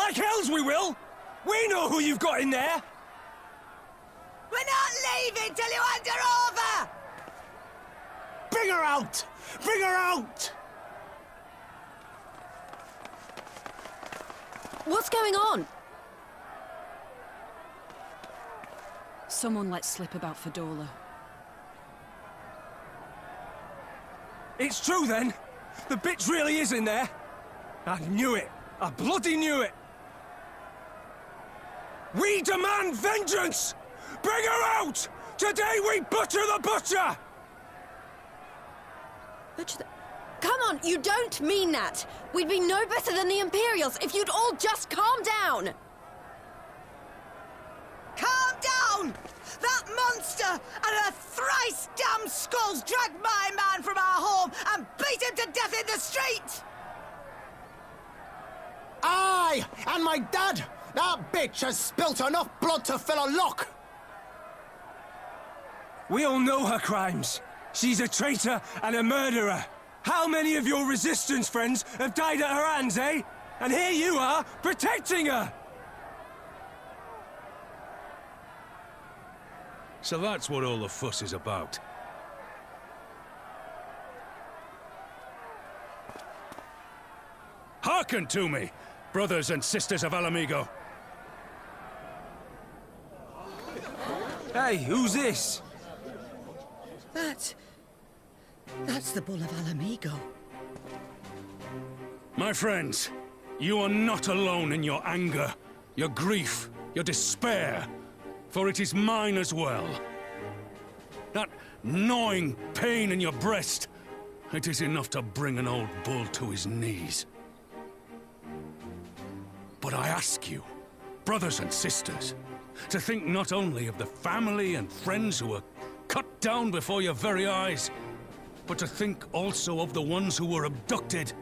Like hells we will! We know who you've got in there! We're not leaving till you hand her over! Bring her out! Bring her out! What's going on? Someone let slip about Fedorla. It's true then! The bitch really is in there! I knew it! I bloody knew it! We demand vengeance! Bring her out! Today we butcher the butcher! Butcher the... Come on, you don't mean that! We'd be no better than the Imperials if you'd all just calm down! Calm down! That monster and her thrice damned skulls dragged my man from our home and beat him to death in the street! Aye! And my dad! That bitch has spilt enough blood to fill a lock! We all know her crimes. She's a traitor and a murderer. How many of your resistance friends have died at her hands, eh? And here you are, protecting her! So that's what all the fuss is about. Hearken to me, brothers and sisters of Alamigo. Hey, who's this? That's the Bull of Alamigo. My friends, you are not alone in your anger, your grief, your despair, for it is mine as well. That gnawing pain in your breast, it is enough to bring an old bull to his knees. But I ask you, brothers and sisters, to think not only of the family and friends who were cut down before your very eyes, but to think also of the ones who were abducted,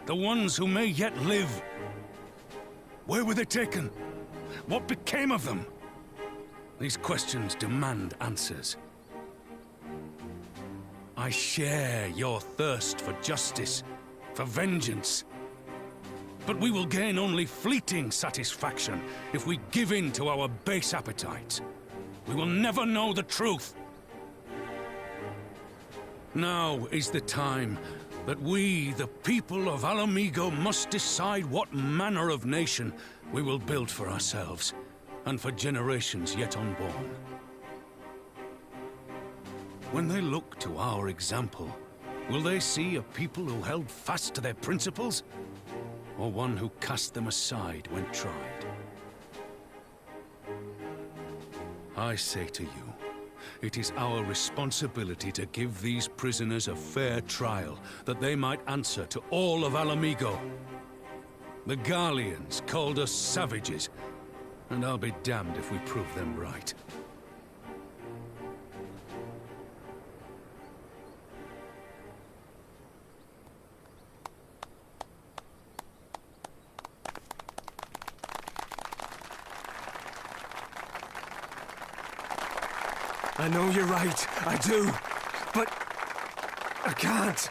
the ones who may yet live. Where were they taken? What became of them? These questions demand answers. I share your thirst for justice, for vengeance. But we will gain only fleeting satisfaction if we give in to our base appetites. We will never know the truth. Now is the time that we, the people of Alamigo, must decide what manner of nation we will build for ourselves, and for generations yet unborn. When they look to our example, will they see a people who held fast to their principles, or one who cast them aside when tried? I say to you, it is our responsibility to give these prisoners a fair trial, that they might answer to all of Alamigo. The Garleans called us savages, and I'll be damned if we prove them right. I know you're right, I do. But I can't.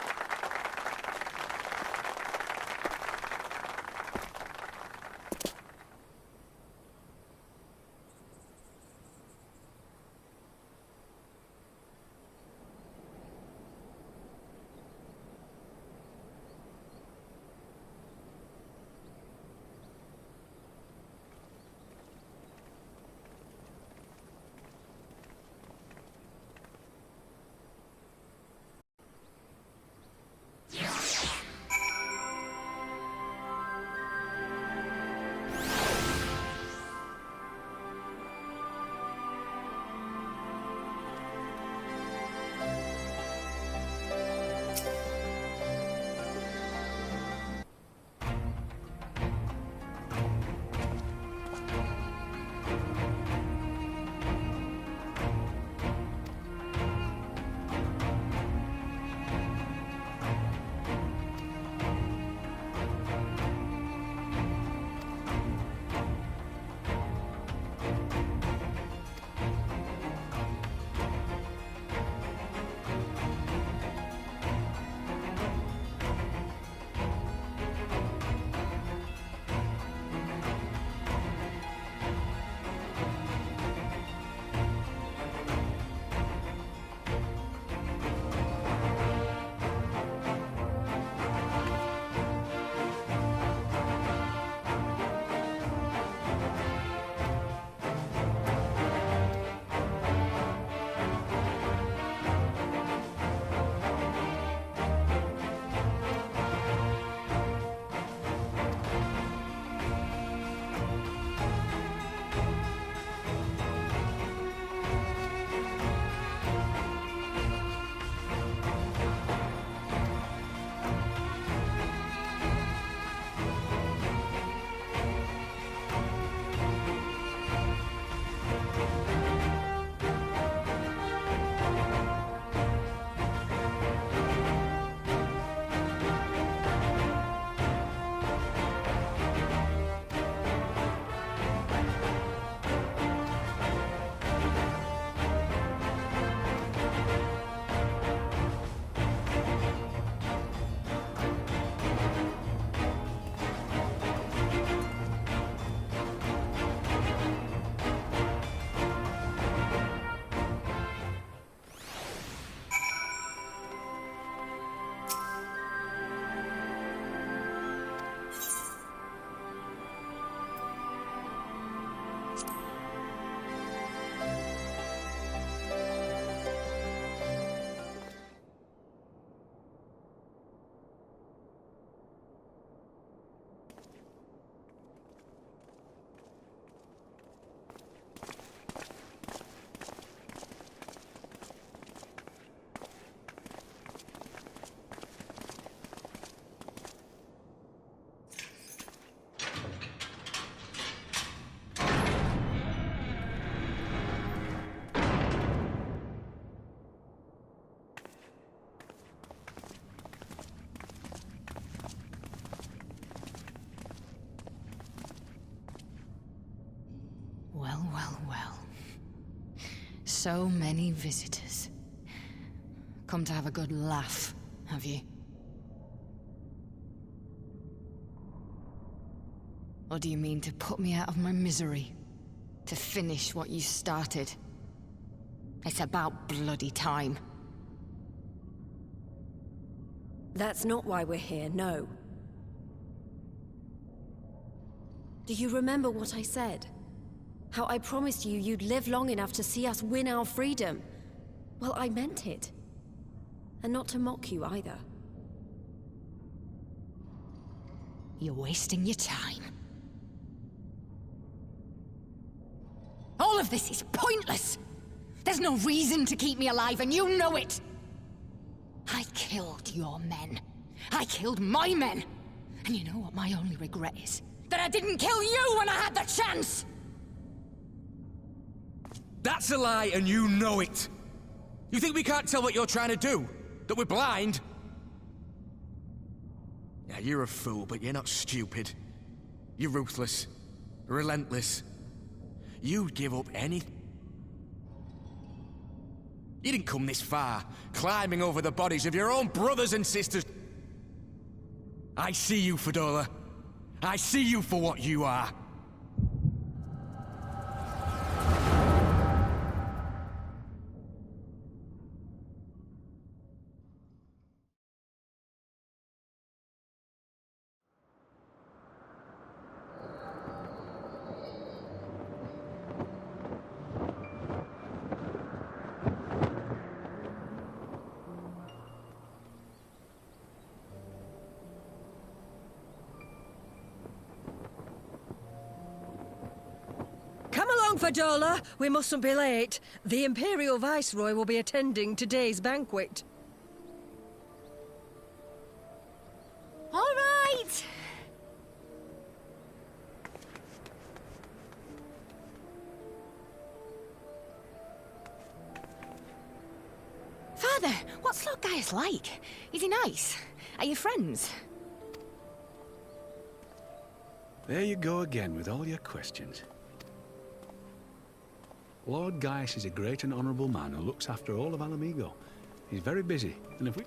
Well, well, well. So many visitors. Come to have a good laugh, have you? Or do you mean to put me out of my misery? To finish what you started? It's about bloody time. That's not why we're here, no. Do you remember what I said? How I promised you you'd live long enough to see us win our freedom? Well, I meant it. And not to mock you either. You're wasting your time. All of this is pointless! There's no reason to keep me alive, and you know it! I killed your men. I killed my men! And you know what my only regret is? That I didn't kill you when I had the chance! That's a lie, and you know it! You think we can't tell what you're trying to do? That we're blind? Yeah, you're a fool, but you're not stupid. You're ruthless. Relentless. You'd give up anything. You didn't come this far, climbing over the bodies of your own brothers and sisters. I see you, Fedora. I see you for what you are. Come along, Fadola. We mustn't be late. The Imperial Viceroy will be attending today's banquet. All right! Father, what's Lord Gaius like? Is he nice? Are you friends? There you go again with all your questions. Lord Gaius is a great and honourable man who looks after all of Alamigo. He's very busy, and if we...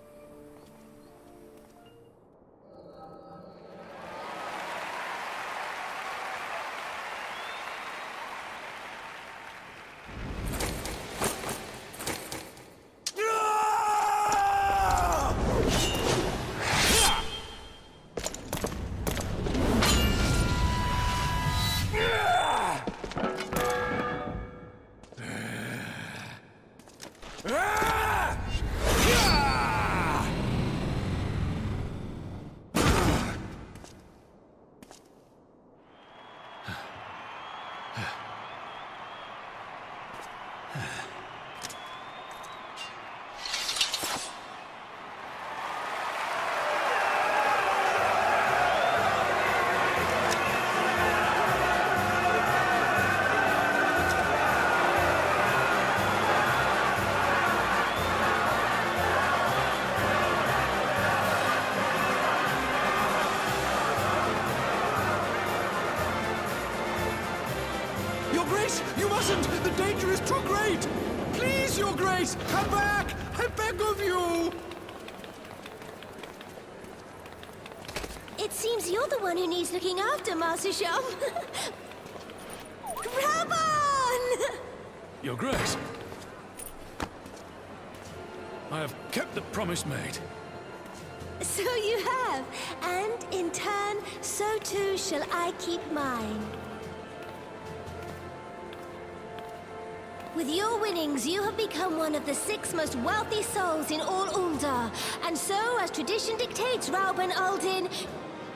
Your Grace, you mustn't! The danger is too great! Please, Your Grace, come back! I beg of you! It seems you're the one who needs looking after, Master Sham. Grab on! Your Grace, I have kept the promise made. So you have, and in turn, so too shall I keep mine. With your winnings, you have become one of the 6 most wealthy souls in all Ul'dah. And so, as tradition dictates, Rauben Aldin,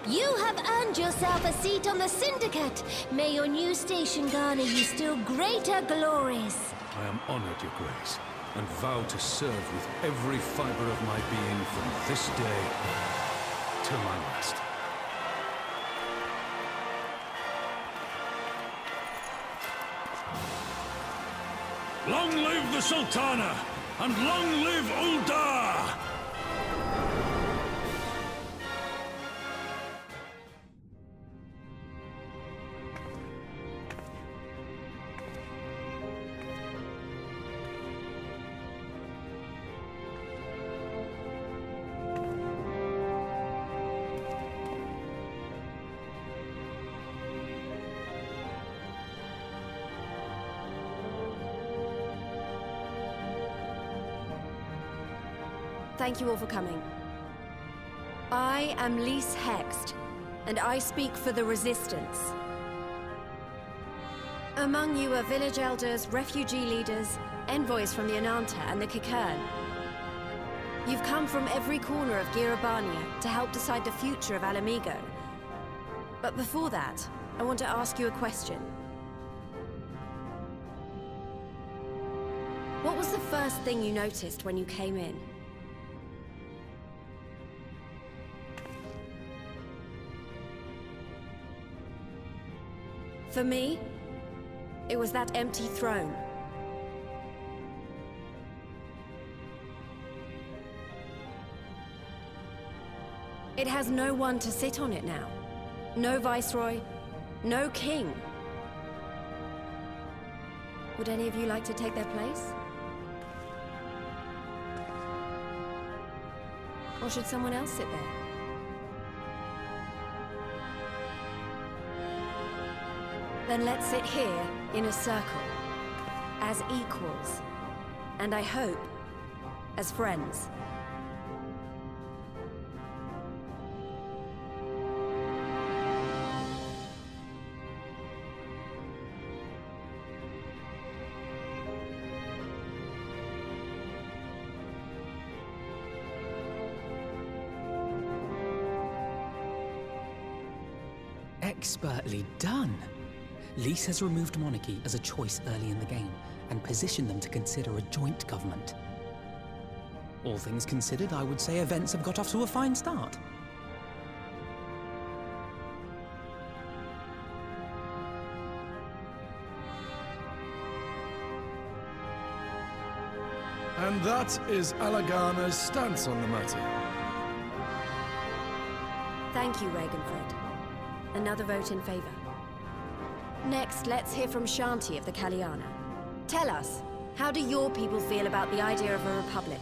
you have earned yourself a seat on the Syndicate. May your new station garner you still greater glories. I am honored, Your Grace, and vow to serve with every fiber of my being from this day till my last. Long live the Sultana, and long live Ul'dah! Thank you all for coming. I am Lys Hext, and I speak for the Resistance. Among you are village elders, refugee leaders, envoys from the Ananta and the Kikern. You've come from every corner of Girabania to help decide the future of Alamigo. But before that, I want to ask you a question. What was the first thing you noticed when you came in? For me, it was that empty throne. It has no one to sit on it now. No viceroy, no king. Would any of you like to take their place? Or should someone else sit there? Then let's sit here in a circle, as equals, and I hope, as friends. Expertly done. Lys has removed monarchy as a choice early in the game, and positioned them to consider a joint government. All things considered, I would say events have got off to a fine start. And that is Alagana's stance on the matter. Thank you, Ragenfred. Another vote in favor. Next, let's hear from Shanti of the Kaliana. Tell us, how do your people feel about the idea of a republic?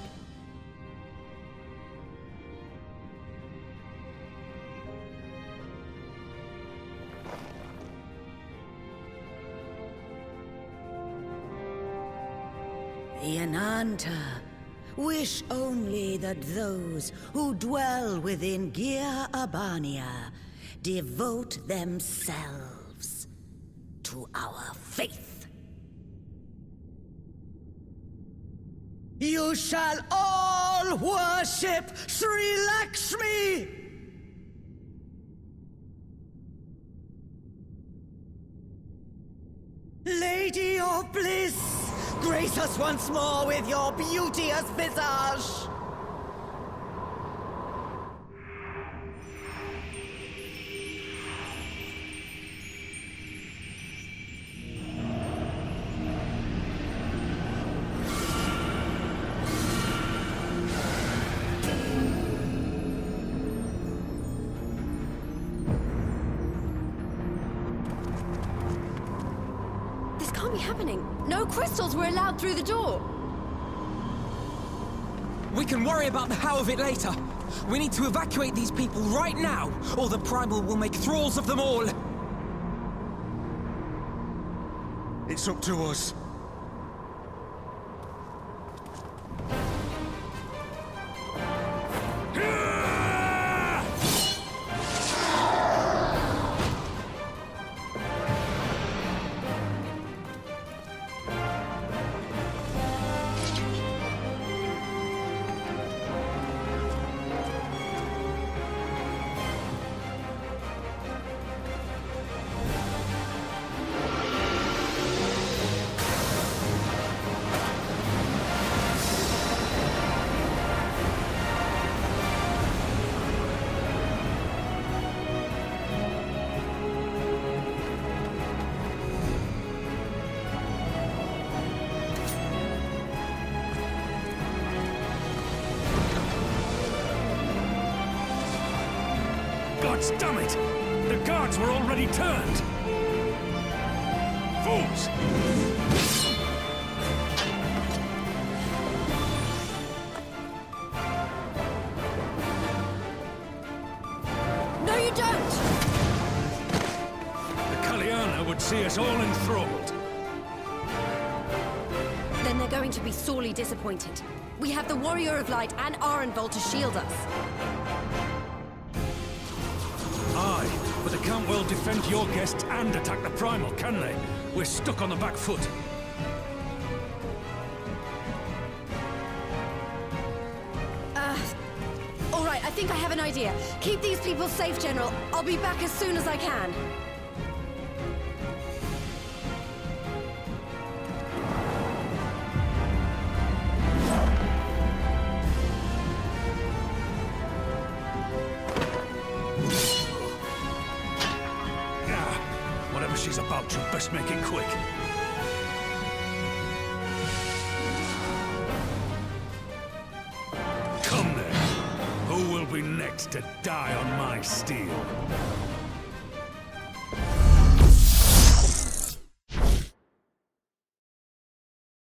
The Ananta wish only that those who dwell within Gir Abania devote themselves to our faith. You shall all worship Sri Lakshmi! Lady of Bliss, grace us once more with your beauteous visage! This can't be happening. No crystals were allowed through the door. We can worry about the how of it later. We need to evacuate these people right now, or the Primal will make thralls of them all. It's up to us. Gods damn it! The guards were already turned! Fools! No, you don't! The Kaliana would see us all enthralled. Then they're going to be sorely disappointed. We have the Warrior of Light and Arenvold to shield us. Aye, but they can't well defend your guests and attack the Primal, can they? We're stuck on the back foot. All right, I think I have an idea. Keep these people safe, General. I'll be back as soon as I can. Whatever she's about, you best make it quick. Come then. Who will be next to die on my steel?